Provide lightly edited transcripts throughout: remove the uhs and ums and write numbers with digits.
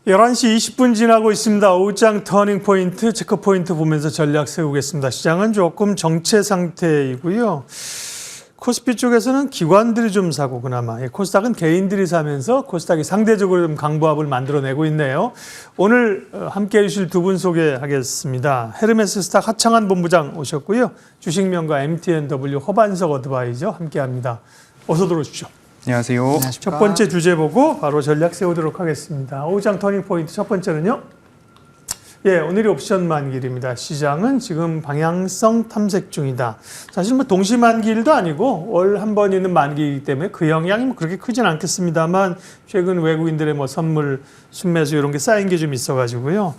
11시 20분 지나고 있습니다. 오후장 터닝포인트, 체크포인트 보면서 전략 세우겠습니다. 시장은 조금 정체 상태이고요. 코스피 쪽에서는 기관들이 좀 사고 그나마 코스닥은 개인들이 사면서 코스닥이 상대적으로 좀 강보합을 만들어내고 있네요. 오늘 함께해 주실 두 분 소개하겠습니다. 헤르메스 스탁 하창한 본부장 오셨고요. 주식명가 MTNW 허반석 어드바이저 함께합니다. 어서 들어오십시오. 안녕하세요. 안녕하십니까. 첫 번째 주제 보고 바로 전략 세우도록 하겠습니다. 오후장 터닝포인트 첫 번째는요. 오늘이 옵션 만기일입니다. 시장은 지금 방향성 탐색 중이다. 사실 동시 만기일도 아니고 월 한 번 있는 만기이기 때문에 그 영향이 그렇게 크진 않겠습니다만 최근 외국인들의 선물, 순매수 이런 게 쌓인 게 좀 있어가지고요.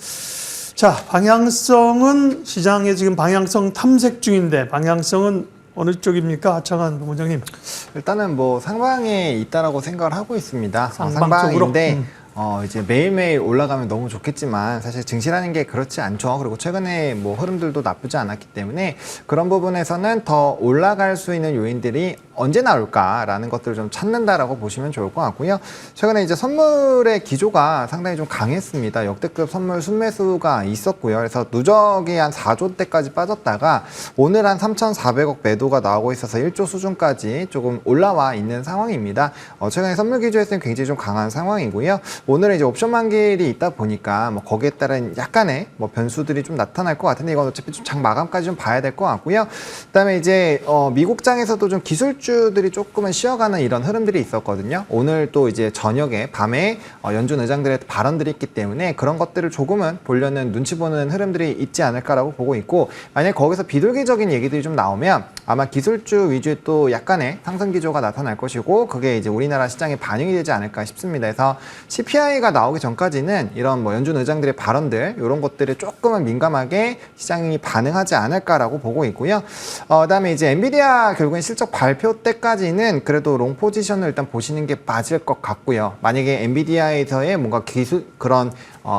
자, 방향성은 시장에 지금 방향성 탐색 중인데 방향성은 어느 쪽입니까? 하창한 본부장님. 일단은 상방에 있다라고 생각을 하고 있습니다. 상방적으로? 상방인데 이제 매일매일 올라가면 너무 좋겠지만 사실 증시라는 게 그렇지 않죠. 그리고 최근에 흐름들도 나쁘지 않았기 때문에 그런 부분에서는 더 올라갈 수 있는 요인들이 언제 나올까라는 것들을 좀 찾는다라고 보시면 좋을 것 같고요. 최근에 이제 선물의 기조가 상당히 좀 강했습니다. 역대급 선물 순매수가 있었고요. 그래서 누적이 한 4조 대까지 빠졌다가 오늘 한 3,400억 매도가 나오고 있어서 1조 수준까지 조금 올라와 있는 상황입니다. 최근에 선물 기조에서는 굉장히 좀 강한 상황이고요. 오늘은 이제 옵션 만기일이 있다 보니까 거기에 따른 약간의 변수들이 좀 나타날 것 같은데 이건 어차피 좀 장 마감까지 좀 봐야 될 것 같고요. 그다음에 이제 미국장에서도 좀 기술주들이 조금은 쉬어가는 이런 흐름들이 있었거든요. 오늘 또 이제 저녁에 밤에 연준 의장들의 발언들이 있기 때문에 그런 것들을 조금은 보려는 눈치 보는 흐름들이 있지 않을까라고 보고 있고 만약 거기서 비둘기적인 얘기들이 좀 나오면 아마 기술주 위주의 또 약간의 상승 기조가 나타날 것이고 그게 이제 우리나라 시장에 반영이 되지 않을까 싶습니다. 그래서 CPI가 나오기 전까지는 이런 연준 의장들의 발언들 이런 것들에 조금은 민감하게 시장이 반응하지 않을까라고 보고 있고요. 그다음에 이제 엔비디아 결국엔 실적 발표 때까지는 그래도 롱 포지션을 일단 보시는 게 맞을 것 같고요. 만약에 엔비디아에서의 뭔가 기술 그런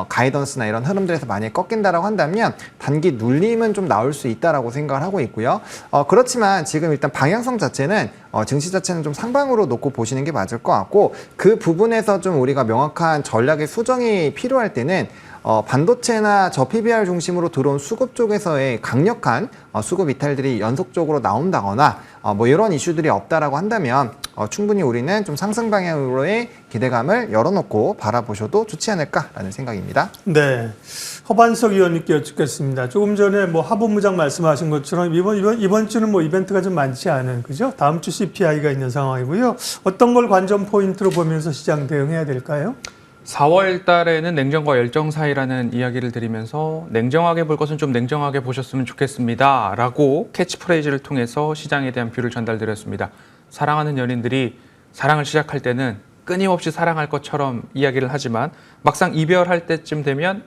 가이던스나 이런 흐름들에서 만약에 꺾인다라고 한다면 단기 눌림은 좀 나올 수 있다라고 생각을 하고 있고요. 그렇지만 지금 일단 방향성 자체는 증시 자체는 좀 상방으로 놓고 보시는 게 맞을 것 같고 그 부분에서 좀 우리가 명확한 전략의 수정이 필요할 때는 반도체나 PBR 중심으로 들어온 수급 쪽에서의 강력한 수급 이탈들이 연속적으로 나온다거나 이런 이슈들이 없다라고 한다면 충분히 우리는 좀 상승 방향으로의 기대감을 열어놓고 바라보셔도 좋지 않을까라는 생각입니다. 네, 허반석 의원님께 여쭙겠습니다. 조금 전에 하본부장 말씀하신 것처럼 이번 주는 이벤트가 좀 많지 않은 그죠? 다음 주 CPI가 있는 상황이고요. 어떤 걸 관전 포인트로 보면서 시장 대응해야 될까요? 4월 달에는 냉정과 열정 사이라는 이야기를 드리면서 냉정하게 볼 것은 좀 냉정하게 보셨으면 좋겠습니다. 라고 캐치프레이즈를 통해서 시장에 대한 뷰를 전달드렸습니다. 사랑하는 연인들이 사랑을 시작할 때는 끊임없이 사랑할 것처럼 이야기를 하지만 막상 이별할 때쯤 되면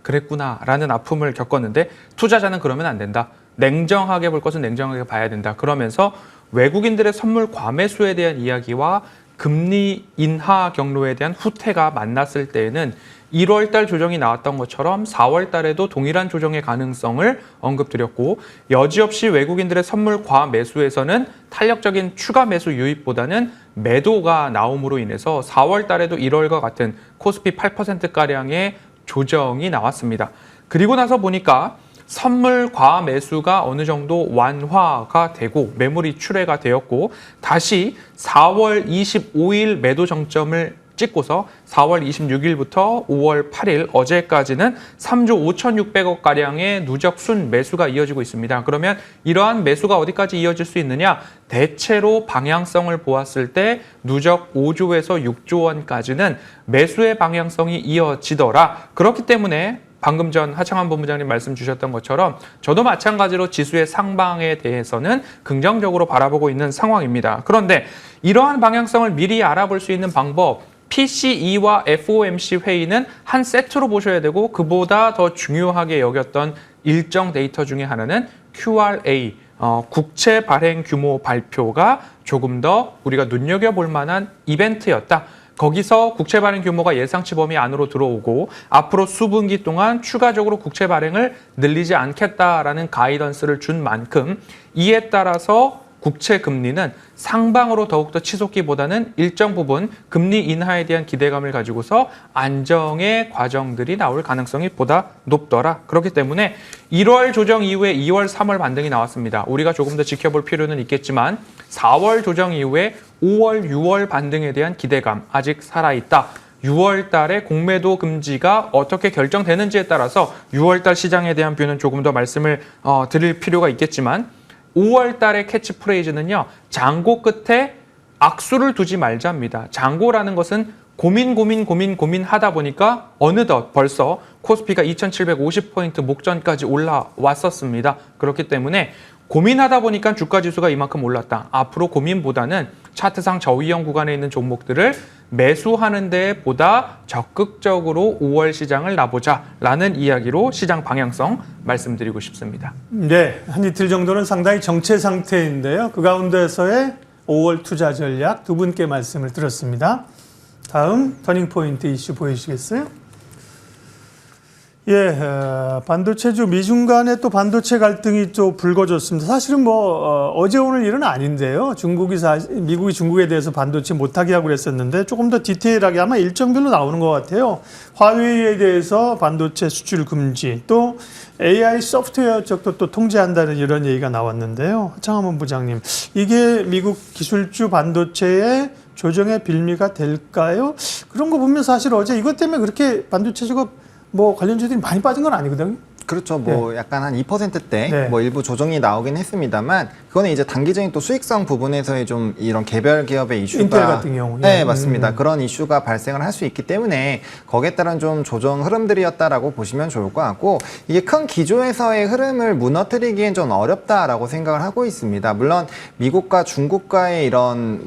그랬구나 라는 아픔을 겪었는데 투자자는 그러면 안 된다. 냉정하게 볼 것은 냉정하게 봐야 된다. 그러면서 외국인들의 선물 과매수에 대한 이야기와 금리 인하 경로에 대한 후퇴가 만났을 때에는 1월 달 조정이 나왔던 것처럼 4월 달에도 동일한 조정의 가능성을 언급드렸고 여지없이 외국인들의 선물 과매수에서는 탄력적인 추가 매수 유입보다는 매도가 나옴으로 인해서 4월 달에도 1월과 같은 코스피 8%가량의 조정이 나왔습니다. 그리고 나서 보니까 선물 과매수가 어느 정도 완화가 되고 매물이 출회가 되었고 다시 4월 25일 매도 정점을 찍고서 4월 26일부터 5월 8일 어제까지는 3조 5,600억가량의 누적 순 매수가 이어지고 있습니다. 그러면 이러한 매수가 어디까지 이어질 수 있느냐? 대체로 방향성을 보았을 때 누적 5조에서 6조 원까지는 매수의 방향성이 이어지더라. 그렇기 때문에 방금 전 하창한 본부장님 말씀 주셨던 것처럼 저도 마찬가지로 지수의 상방에 대해서는 긍정적으로 바라보고 있는 상황입니다. 그런데 이러한 방향성을 미리 알아볼 수 있는 방법 PCE와 FOMC 회의는 한 세트로 보셔야 되고 그보다 더 중요하게 여겼던 일정 데이터 중에 하나는 QRA 국채 발행 규모 발표가 조금 더 우리가 눈여겨볼 만한 이벤트였다. 거기서 국채 발행 규모가 예상치 범위 안으로 들어오고 앞으로 수분기 동안 추가적으로 국채 발행을 늘리지 않겠다라는 가이던스를 준 만큼 이에 따라서 국채 금리는 상방으로 더욱더 치솟기보다는 일정 부분 금리 인하에 대한 기대감을 가지고서 안정의 과정들이 나올 가능성이 보다 높더라. 그렇기 때문에 1월 조정 이후에 2월, 3월 반등이 나왔습니다. 우리가 조금 더 지켜볼 필요는 있겠지만 4월 조정 이후에 5월, 6월 반등에 대한 기대감 아직 살아있다. 6월 달에 공매도 금지가 어떻게 결정되는지에 따라서 6월 달 시장에 대한 뷰는 조금 더 말씀을 드릴 필요가 있겠지만 5월 달의 캐치프레이즈는요. 장고 끝에 악수를 두지 말자입니다. 장고라는 것은 고민하다 보니까 어느덧 벌써 코스피가 2750포인트 목전까지 올라왔었습니다. 그렇기 때문에 고민하다 보니까 주가지수가 이만큼 올랐다. 앞으로 고민보다는 차트상 저위험 구간에 있는 종목들을 매수하는 데 보다 적극적으로 5월 시장을 놔보자라는 이야기로 시장 방향성 말씀드리고 싶습니다. 네, 한 이틀 정도는 상당히 정체 상태인데요. 그 가운데서의 5월 투자 전략 두 분께 말씀을 들었습니다. 다음 터닝포인트 이슈 보여주시겠어요? 예, 반도체주 미중 간에 또 반도체 갈등이 또 불거졌습니다. 사실은 어제 오늘 일은 아닌데요. 미국이 중국에 대해서 반도체 못하게 하고 그랬었는데 조금 더 디테일하게 아마 일정별로 나오는 것 같아요. 화웨이에 대해서 반도체 수출 금지, 또 AI 소프트웨어 쪽도 또 통제한다는 이런 얘기가 나왔는데요. 하창원 부장님, 이게 미국 기술주 반도체의 조정의 빌미가 될까요? 그런 거 보면 사실 어제 이것 때문에 그렇게 반도체주가 관련주들이 많이 빠진 건 아니거든요. 그렇죠. 약간 한 2%대 네. 일부 조정이 나오긴 했습니다만 그거는 이제 단기적인 또 수익성 부분에서의 좀 이런 개별 기업의 이슈가 인텔 같은 경우. 네, 맞습니다. 그런 이슈가 발생을 할 수 있기 때문에 거기에 따른 좀 조정 흐름들이었다라고 보시면 좋을 것 같고 이게 큰 기조에서의 흐름을 무너뜨리기엔 좀 어렵다라고 생각을 하고 있습니다. 물론 미국과 중국과의 이런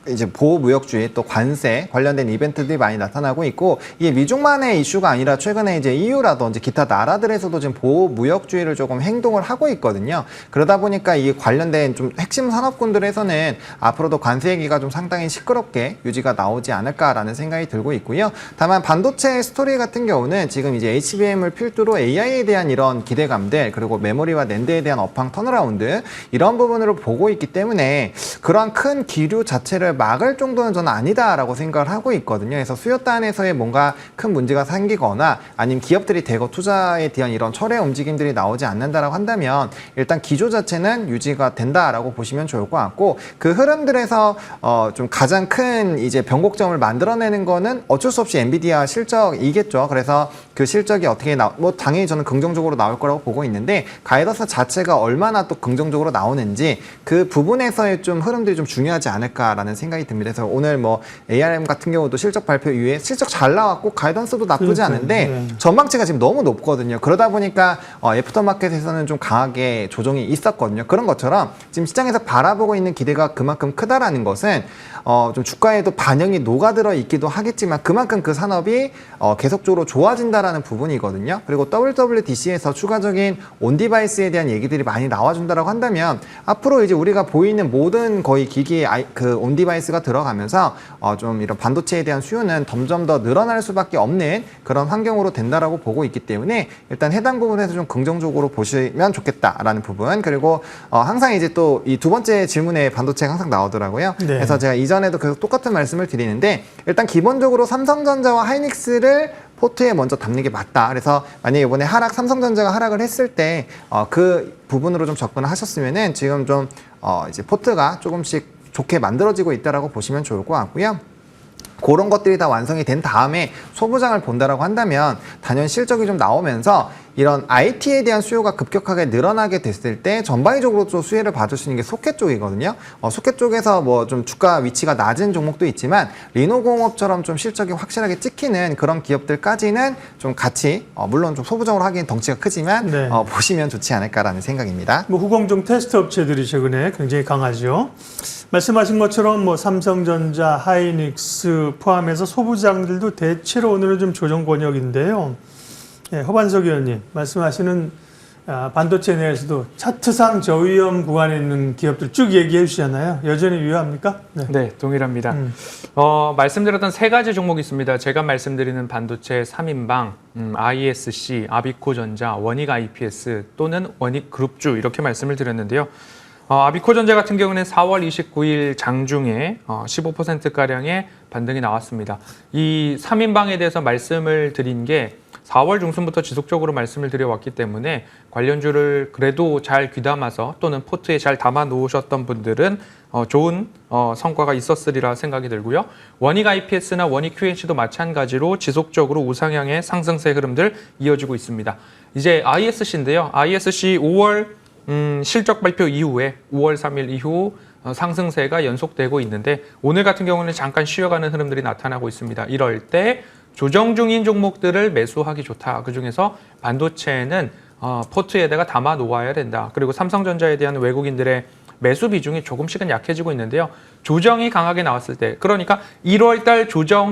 이제 보호 무역주의 또 관세 관련된 이벤트들이 많이 나타나고 있고 이게 미중만의 이슈가 아니라 최근에 이제 EU라든지 기타 나라들에서도 지금 보호 무역주의를 조금 행동을 하고 있거든요. 그러다 보니까 이 관련된 좀 핵심 산업군들에서는 앞으로도 관세 얘기가 좀 상당히 시끄럽게 유지가 나오지 않을까라는 생각이 들고 있고요. 다만 반도체 스토리 같은 경우는 지금 이제 HBM을 필두로 AI에 대한 이런 기대감들 그리고 메모리와 낸드에 대한 업황 턴어라운드 이런 부분으로 보고 있기 때문에 그러한 큰 기류 자체를 막을 정도는 저는 아니다라고 생각을 하고 있거든요. 그래서 수요단에서의 뭔가 큰 문제가 생기거나 아니면 기업들이 대거 투자에 대한 이런 철회 움직임들이 나오지 않는다라고 한다면 일단 기조 자체는 유지가 된다라고 보시면 좋을 것 같고 그 흐름들에서 좀 가장 큰 이제 변곡점을 만들어내는 거는 어쩔 수 없이 엔비디아 실적이겠죠. 그래서 그 실적이 어떻게 당연히 저는 긍정적으로 나올 거라고 보고 있는데 가이던스 자체가 얼마나 또 긍정적으로 나오는지 그 부분에서의 좀 흐름들이 좀 중요하지 않을까라는 생각이 듭니다. 그래서 오늘 ARM 같은 경우도 실적 발표 이후에 실적 잘 나왔고 가이던스도 나쁘지 않은데 전망치가 지금 너무 높거든요. 그러다 보니까 애프터마켓에서는 좀 강하게 조정이 있었거든요. 그런 것처럼 지금 시장에서 바라보고 있는 기대가 그만큼 크다라는 것은 좀 주가에도 반영이 녹아들어 있기도 하겠지만 그만큼 그 산업이 계속적으로 좋아진다라는 부분이거든요. 그리고 WWDC에서 추가적인 온디바이스에 대한 얘기들이 많이 나와준다라고 한다면 앞으로 이제 우리가 보이는 모든 거의 기기에 그 온디바이스가 들어가면서 좀 이런 반도체에 대한 수요는 점점 더 늘어날 수밖에 없는 그런 환경으로 된다라고 보고 있기 때문에 일단 해당 부분에서 좀 긍정적으로 보시면 좋겠다라는 부분 그리고 항상 이제 또 이 두 번째 질문에 반도체가 항상 나오더라고요. 네. 그래서 제가 이전에도 계속 똑같은 말씀을 드리는데 일단 기본적으로 삼성전자와 하이닉스를 포트에 먼저 담는 게 맞다. 그래서 만약에 이번에 삼성전자가 하락을 했을 때 그 부분으로 좀 접근을 하셨으면은 지금 좀 이제 포트가 조금씩 좋게 만들어지고 있다라고 보시면 좋을 것 같고요. 그런 것들이 다 완성이 된 다음에 소부장을 본다라고 한다면 단연 실적이 좀 나오면서 이런 IT에 대한 수요가 급격하게 늘어나게 됐을 때 전방위적으로 좀 수혜를 받을 수 있는 게 소켓 쪽이거든요. 소켓 쪽에서 좀 주가 위치가 낮은 종목도 있지만 리노공업처럼 좀 실적이 확실하게 찍히는 그런 기업들까지는 좀 같이 물론 좀 소부장으로 하기엔 덩치가 크지만 보시면 좋지 않을까라는 생각입니다. 후공정 테스트 업체들이 최근에 굉장히 강하죠. 말씀하신 것처럼 삼성전자, 하이닉스 포함해서 소부장들도 대체로 오늘은 좀 조정 권역인데요. 예, 허반석 의원님 말씀하시는 반도체 내에서도 차트상 저위험 구간에 있는 기업들 쭉 얘기해 주시잖아요. 여전히 유효합니까? 네, 동일합니다. 말씀드렸던 세 가지 종목이 있습니다. 제가 말씀드리는 반도체 3인방, ISC, 아비코전자, 원익 IPS 또는 원익그룹주 이렇게 말씀을 드렸는데요. 아비코전자 같은 경우는 4월 29일 장중에 15%가량의 반등이 나왔습니다. 이 3인방에 대해서 말씀을 드린 게 4월 중순부터 지속적으로 말씀을 드려왔기 때문에 관련주를 그래도 잘 귀담아서 또는 포트에 잘 담아 놓으셨던 분들은 좋은 성과가 있었으리라 생각이 들고요. 원익 IPS나 원익 QNC도 마찬가지로 지속적으로 우상향의 상승세 흐름들 이어지고 있습니다. 이제 ISC인데요. ISC 5월 실적 발표 이후에 5월 3일 이후 상승세가 연속되고 있는데 오늘 같은 경우는 잠깐 쉬어가는 흐름들이 나타나고 있습니다. 이럴 때 조정 중인 종목들을 매수하기 좋다. 그중에서 반도체는 포트에다가 담아 놓아야 된다. 그리고 삼성전자에 대한 외국인들의 매수 비중이 조금씩은 약해지고 있는데요. 조정이 강하게 나왔을 때, 그러니까 1월 달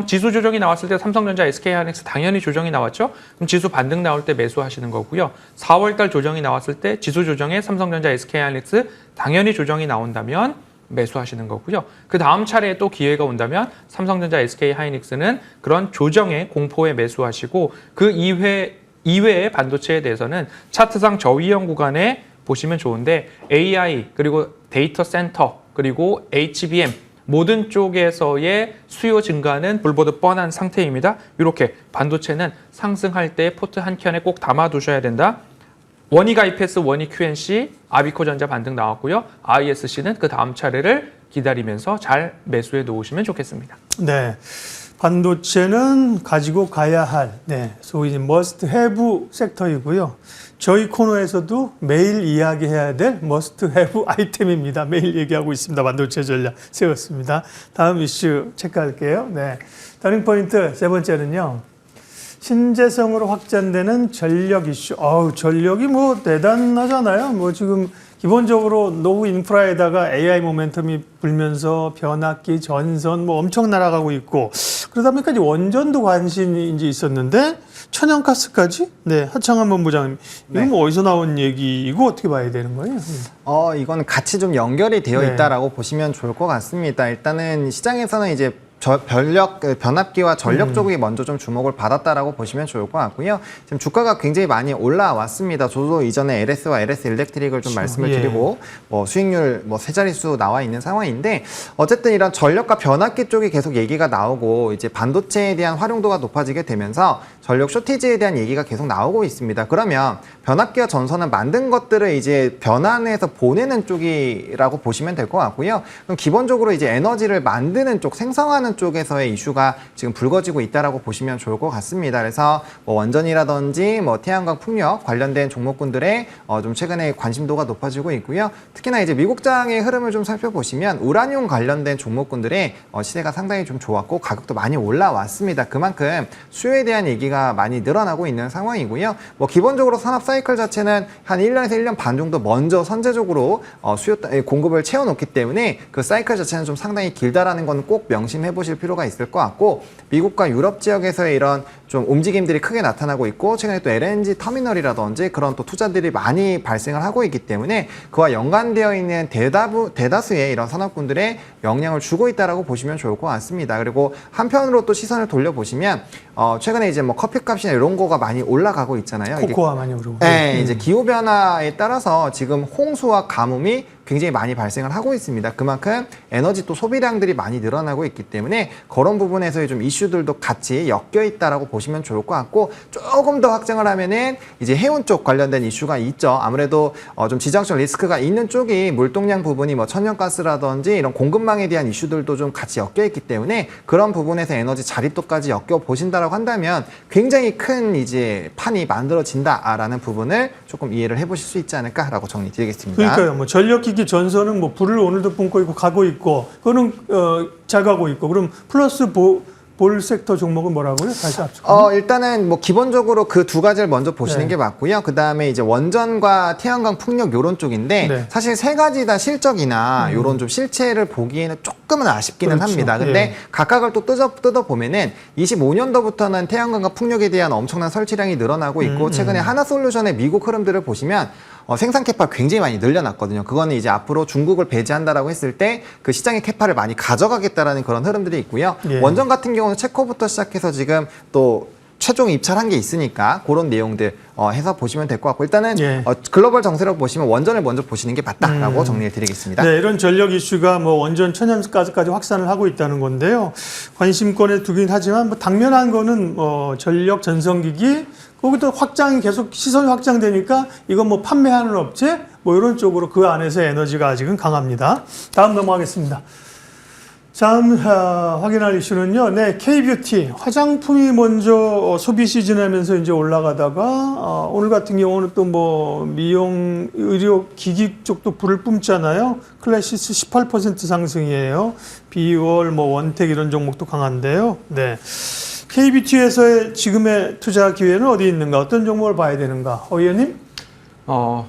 지수 조정이 나왔을 때 삼성전자, SK하이닉스 당연히 조정이 나왔죠. 그럼 지수 반등 나올 때 매수하시는 거고요. 4월 달 조정이 나왔을 때 지수 조정에 삼성전자, SK하이닉스 당연히 조정이 나온다면 매수하시는 거고요. 그 다음 차례에 또 기회가 온다면 삼성전자, SK하이닉스는 그런 조정의 공포에 매수하시고 그 이외의 반도체에 대해서는 차트상 저위험 구간에 보시면 좋은데 AI 그리고 데이터 센터 그리고 HBM 모든 쪽에서의 수요 증가는 불보듯 뻔한 상태입니다. 이렇게 반도체는 상승할 때 포트 한 켠에 꼭 담아두셔야 된다. 원익 IPS, 원익 QNC, 아비코전자 반등 나왔고요. ISC는 그 다음 차례를 기다리면서 잘 매수해 놓으시면 좋겠습니다. 네. 반도체는 가지고 가야 할, 소위 must have 섹터이고요. 저희 코너에서도 매일 이야기해야 될 must have 아이템입니다. 매일 얘기하고 있습니다. 반도체 전략 세웠습니다. 다음 이슈 체크할게요. 네. 터닝포인트 세 번째는요. 신재생으로 확장되는 전력 이슈. 전력이 뭐 대단하잖아요. 뭐 지금 기본적으로 노후 인프라에다가 AI 모멘텀이 불면서 변압기, 전선 뭐 엄청 날아가고 있고 그러다 보니까 이제 원전도 관심이 이제 있었는데 천연가스까지? 네, 하창한 본부장님. 이건 뭐 어디서 나온 얘기이고 어떻게 봐야 되는 거예요? 이건 같이 좀 연결이 되어 네. 있다라고 보시면 좋을 것 같습니다. 일단은 시장에서는 이제 변압기와 전력 쪽이 먼저 좀 주목을 받았다라고 보시면 좋을 것 같고요. 지금 주가가 굉장히 많이 올라왔습니다. 저도 이전에 LS와 LS 일렉트릭을 좀 말씀을 드리고 수익률 세 자릿수 나와 있는 상황인데 어쨌든 이런 전력과 변압기 쪽이 계속 얘기가 나오고 이제 반도체에 대한 활용도가 높아지게 되면서 전력 쇼티지에 대한 얘기가 계속 나오고 있습니다. 그러면 변압기와 전선을 만든 것들을 이제 변환해서 보내는 쪽이라고 보시면 될 것 같고요. 그럼 기본적으로 이제 에너지를 만드는 쪽, 생성하는 쪽에서의 이슈가 지금 불거지고 있다라고 보시면 좋을 것 같습니다. 그래서 원전이라든지 태양광 풍력 관련된 종목군들의 좀 최근에 관심도가 높아지고 있고요. 특히나 이제 미국장의 흐름을 좀 살펴보시면 우라늄 관련된 종목군들의 시세가 상당히 좀 좋았고 가격도 많이 올라왔습니다. 그만큼 수요에 대한 얘기가 많이 늘어나고 있는 상황이고요. 기본적으로 산업 사이클 자체는 한 1년에서 1년 반 정도 먼저 선제적으로 공급을 채워놓기 때문에 그 사이클 자체는 좀 상당히 길다라는 건 꼭 명심해 보실 필요가 있을 것 같고 미국과 유럽 지역에서의 이런 좀 움직임들이 크게 나타나고 있고 최근에 또 LNG 터미널이라든지 그런 또 투자들이 많이 발생을 하고 있기 때문에 그와 연관되어 있는 대다수의 이런 산업군들의 영향을 주고 있다라고 보시면 좋을 것 같습니다. 그리고 한편으로 또 시선을 돌려보시면 최근에 이제 커피값이나 이런 거가 많이 올라가고 있잖아요. 코코아 많이 오르고. 네, 이제 기후 변화에 따라서 지금 홍수와 가뭄이 굉장히 많이 발생을 하고 있습니다. 그만큼 에너지 또 소비량들이 많이 늘어나고 있기 때문에 그런 부분에서의 좀 이슈들도 같이 엮여 있다라고 보시면 좋을 것 같고 조금 더 확장을 하면은 이제 해운 쪽 관련된 이슈가 있죠. 아무래도 좀 지정적 리스크가 있는 쪽이 물동량 부분이 천연가스라든지 이런 공급망에 대한 이슈들도 좀 같이 엮여 있기 때문에 그런 부분에서 에너지 자립도까지 엮여 보신다라고 한다면 굉장히 큰 이제 판이 만들어진다라는 부분을 조금 이해를 해보실 수 있지 않을까라고 정리드리겠습니다. 그러니까요. 전력기기 전선은 불을 오늘도 뿜고 있고 가고 있고 그거는 잘 가고 있고 그럼 플러스 볼 섹터 종목은 뭐라고요? 다시 앞서. 일단은 기본적으로 그 두 가지를 먼저 보시는 게 맞고요. 그 다음에 이제 원전과 태양광 풍력 요런 쪽인데 사실 세 가지 다 실적이나 요런 좀 실체를 보기에는 조금은 아쉽기는 합니다. 근데 각각을 또 뜯어보면은 25년도부터는 태양광과 풍력에 대한 엄청난 설치량이 늘어나고 있고 최근에 하나솔루션의 미국 흐름들을 보시면 생산 캐파 굉장히 많이 늘려놨거든요. 그거는 이제 앞으로 중국을 배제한다라고 했을 때 그 시장의 캐파를 많이 가져가겠다라는 그런 흐름들이 있고요. 원전 같은 경우는 체코부터 시작해서 지금 또 최종 입찰한 게 있으니까 그런 내용들 해서 보시면 될 것 같고 일단은 예. 글로벌 정세로 보시면 원전을 먼저 보시는 게 맞다라고 정리를 드리겠습니다. 네, 이런 전력 이슈가 뭐 원전 천연가스까지 확산을 하고 있다는 건데요. 관심권에 두긴 하지만 뭐 당면한 거는 전력 전성기기 거기도 확장이 계속 시설이 확장되니까 이건 뭐 판매하는 업체 뭐 이런 쪽으로 그 안에서 에너지가 아직은 강합니다. 다음 넘어가겠습니다. 다음 확인할 이슈는요. 네, K뷰티 화장품이 먼저 소비 시즌 하면서 이제 올라가다가 오늘 같은 경우는 또 뭐 미용 의료 기기 쪽도 불을 뿜잖아요. 클래시스 18% 상승이에요. 비월 뭐 원텍 이런 종목도 강한데요. 네. K뷰티에서의 지금의 투자 기회는 어디 있는가? 어떤 종목을 봐야 되는가? 의원님?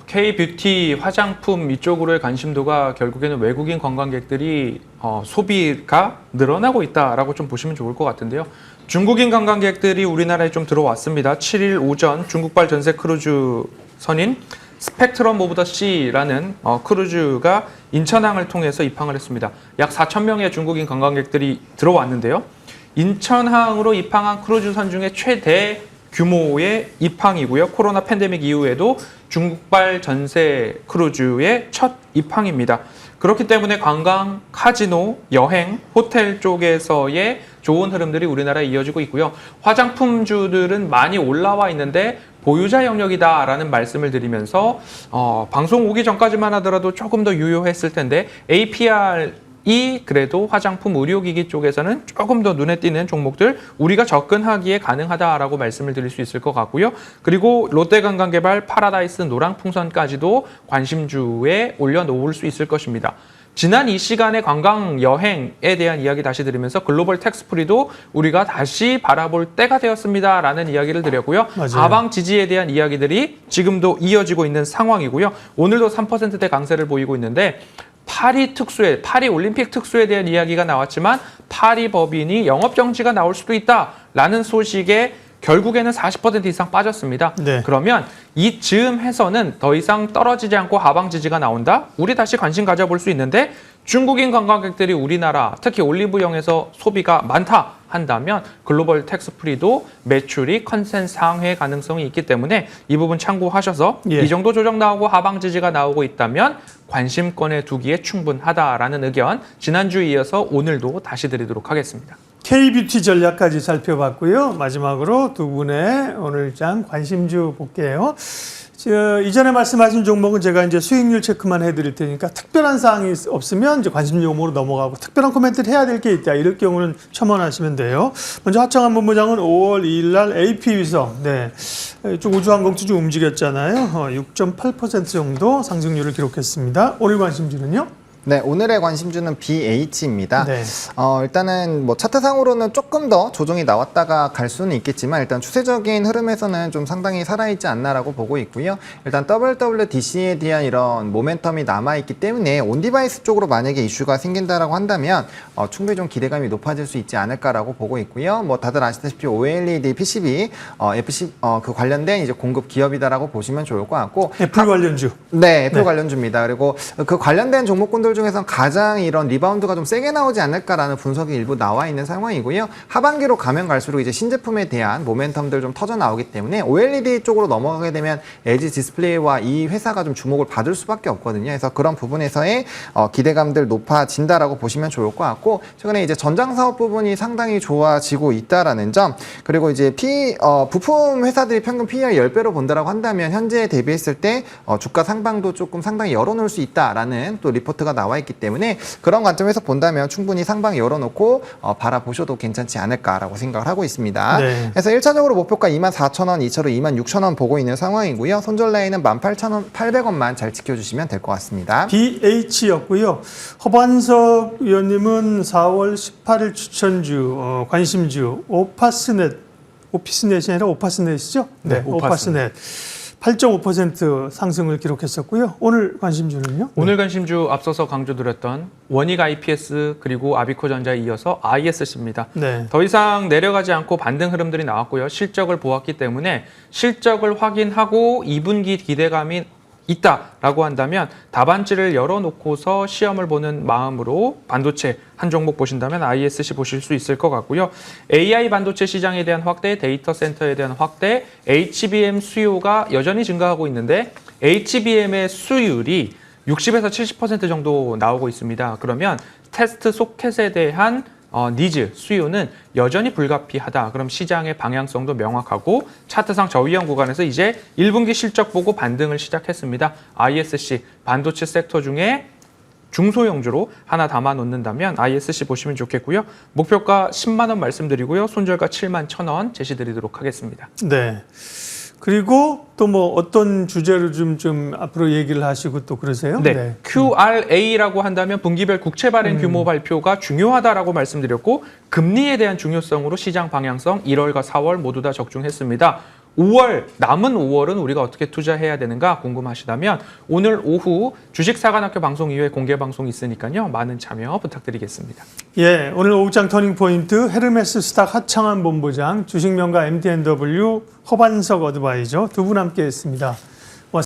K뷰티 화장품 이쪽으로의 관심도가 결국에는 외국인 관광객들이 소비가 늘어나고 있다라고 좀 보시면 좋을 것 같은데요. 중국인 관광객들이 우리나라에 좀 들어왔습니다. 7일 오전 중국발 전세 크루즈 선인 스펙트럼 오브 더 시라는 크루즈가 인천항을 통해서 입항을 했습니다. 약 4,000명의 중국인 관광객들이 들어왔는데요. 인천항으로 입항한 크루즈선 중에 최대 규모의 입항이고요. 코로나 팬데믹 이후에도 중국발 전세 크루즈의 첫 입항입니다. 그렇기 때문에 관광, 카지노, 여행, 호텔 쪽에서의 좋은 흐름들이 우리나라에 이어지고 있고요. 화장품주들은 많이 올라와 있는데 보유자 영역이다라는 말씀을 드리면서 방송 오기 전까지만 하더라도 조금 더 유효했을 텐데 APR이 그래도 화장품 의료기기 쪽에서는 조금 더 눈에 띄는 종목들 우리가 접근하기에 가능하다라고 말씀을 드릴 수 있을 것 같고요. 그리고 롯데관광개발, 파라다이스, 노랑풍선까지도 관심주에 올려놓을 수 있을 것입니다. 지난 이 시간에 관광 여행에 대한 이야기 다시 드리면서 글로벌 텍스프리도 우리가 다시 바라볼 때가 되었습니다라는 이야기를 드렸고요. 맞아요. 하방 지지에 대한 이야기들이 지금도 이어지고 있는 상황이고요. 오늘도 3%대 강세를 보이고 있는데 파리 올림픽 특수에 대한 이야기가 나왔지만 파리 법인이 영업정지가 나올 수도 있다라는 소식에 결국에는 40% 이상 빠졌습니다. 네. 그러면 이 즈음해서는 더 이상 떨어지지 않고 하방 지지가 나온다? 우리 다시 관심 가져볼 수 있는데 중국인 관광객들이 우리나라 특히 올리브영에서 소비가 많다 한다면 글로벌 텍스프리도 매출이 컨센 상회 가능성이 있기 때문에 이 부분 참고하셔서 예. 이 정도 조정 나오고 하방 지지가 나오고 있다면 관심권에 두기에 충분하다라는 의견 지난주에 이어서 오늘도 다시 드리도록 하겠습니다. K뷰티 전략까지 살펴봤고요. 마지막으로 두 분의 오늘 장 관심주 볼게요. 이전에 말씀하신 종목은 제가 이제 수익률 체크만 해드릴 테니까 특별한 사항이 없으면 이제 관심 종목으로 넘어가고 특별한 코멘트를 해야 될 게 있다. 이럴 경우는 첨언하시면 돼요. 먼저 하청한 본부장은 5월 2일 날 AP위성, 네, 이쪽 우주항공주 좀 움직였잖아요. 6.8% 정도 상승률을 기록했습니다. 오늘 관심주는요? 네, 오늘의 관심주는 BH입니다. 네. 일단은 뭐 차트상으로는 조금 더 조정이 나왔다가 갈 수는 있겠지만 일단 추세적인 흐름에서는 좀 상당히 살아있지 않나라고 보고 있고요. 일단 WWDC에 대한 이런 모멘텀이 남아있기 때문에 온디바이스 쪽으로 만약에 이슈가 생긴다라고 한다면 충분히 좀 기대감이 높아질 수 있지 않을까라고 보고 있고요. 뭐 다들 아시다시피 OLED PCB, 그 관련된 이제 공급 기업이다라고 보시면 좋을 것 같고. 애플 관련주. 네, 애플 네. 관련주입니다. 그리고 그 관련된 종목군들 중에서 가장 이런 리바운드가 좀 세게 나오지 않을까라는 분석이 일부 나와 있는 상황이고요. 하반기로 가면 갈수록 이제 신제품에 대한 모멘텀들 좀 터져 나오기 때문에 OLED 쪽으로 넘어가게 되면 LG 디스플레이와 이 회사가 좀 주목을 받을 수밖에 없거든요. 그래서 그런 부분에서의 기대감들 높아진다라고 보시면 좋을 것 같고 최근에 이제 전장 사업 부분이 상당히 좋아지고 있다라는 점 그리고 이제 부품 회사들이 평균 PER 10배로 본다라고 한다면 현재에 대비했을 때 주가 상방도 조금 상당히 열어놓을 수 있다라는 또 리포트가 나와 있기 때문에 그런 관점에서 본다면 충분히 상방 열어놓고 바라보셔도 괜찮지 않을까라고 생각을 하고 있습니다. 네. 그래서 1차적으로 목표가 24,000원, 2차로 26,000원 보고 있는 상황이고요. 손절 라인은 18,800원만 잘 지켜주시면 될 것 같습니다. BH였고요. 허반석 의원님은 4월 18일 추천주, 관심주, 오피스넷이 아니라 오파스넷이죠? 네, 오파스넷. 8.5% 상승을 기록했었고요. 오늘 관심주는요? 오늘 관심주 앞서서 강조드렸던 원익 IPS 그리고 아비코전자에 이어서 ISC입니다. 네. 더 이상 내려가지 않고 반등 흐름들이 나왔고요. 실적을 보았기 때문에 실적을 확인하고 2분기 기대감이 있다라고 한다면 답안지를 열어놓고서 시험을 보는 마음으로 반도체 한 종목 보신다면 ISC 보실 수 있을 것 같고요. AI 반도체 시장에 대한 확대, 데이터 센터에 대한 확대, HBM 수요가 여전히 증가하고 있는데 HBM의 수율이 60에서 70% 정도 나오고 있습니다. 그러면 테스트 소켓에 대한 니즈, 수요는 여전히 불가피하다. 그럼 시장의 방향성도 명확하고 차트상 저위험 구간에서 이제 1분기 실적 보고 반등을 시작했습니다. ISC, 반도체 섹터 중에 중소형주로 하나 담아 놓는다면 ISC 보시면 좋겠고요. 목표가 10만 원 말씀드리고요. 손절가 7만 1,000원 제시드리도록 하겠습니다. 네. 그리고 또 뭐 어떤 주제로 좀 앞으로 얘기를 하시고 또 그러세요? 네. QRA라고 한다면 분기별 국채 발행 규모 발표가 중요하다라고 말씀드렸고 금리에 대한 중요성으로 시장 방향성 1월과 4월 모두 다 적중했습니다. 5월, 남은 5월은 우리가 어떻게 투자해야 되는가 궁금하시다면 오늘 오후 주식사관학교 방송 이후에 공개 방송이 있으니까요. 많은 참여 부탁드리겠습니다. 예, 오늘 오후장 터닝포인트 헤르메스 스탁 하창한 본부장, 주식명가 MTNW 허반석 어드바이저 두 분 함께했습니다.